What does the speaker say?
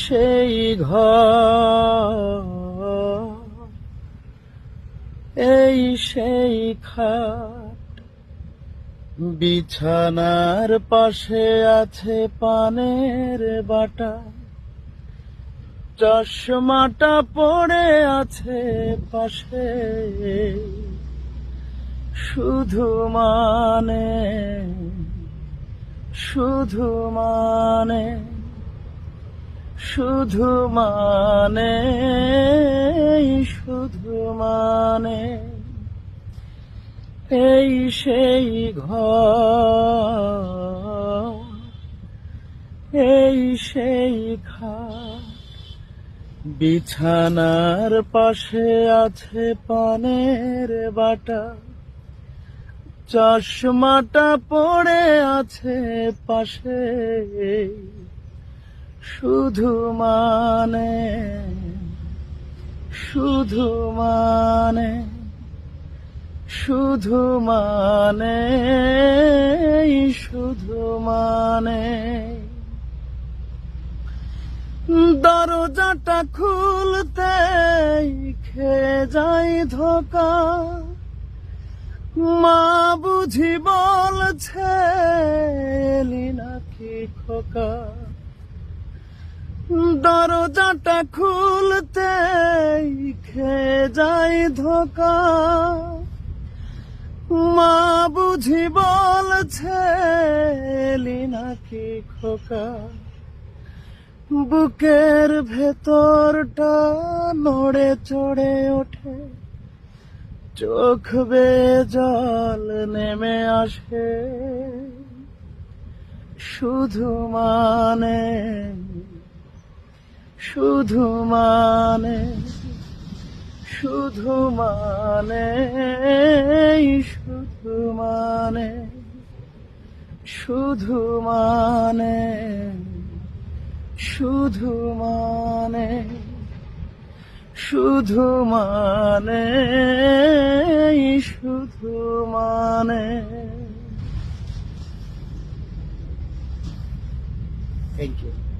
সেই ঘর, এই সেই খাট, বিছানার পাশে আছে পানের বাটা, চশমাটা পড়ে আছে পাশে, শুধু মানে শুধু মানে শুধু মানে শুধু মানে এই সেই ঘর, এই সেই খাট, বিছানার পাশে আছে পানের বাটা, চশমাটা পড়ে আছে পাশে, শুধু মানে শুধু মানে শুধু মানে শুধু মানে দরজাটা খুলতেই খেয়ে যাই ধোকা, মা বুঝি বলছে এলি নাকি খোকা, দরজাটা খুলতেই খেয়ে যাই ধোকা, মা বুঝি বলছে এলি নাকি খোকা, বুকের ভেতরটা নড়ে চড়ে ওঠে, চোখ বেয়ে জল নেমে আসে, শুধু মানে শুধু মানে শুধু মানে শুধু মানে শুধু মানে শুধু মানে শুধু মানে শুধু মানে। Thank you.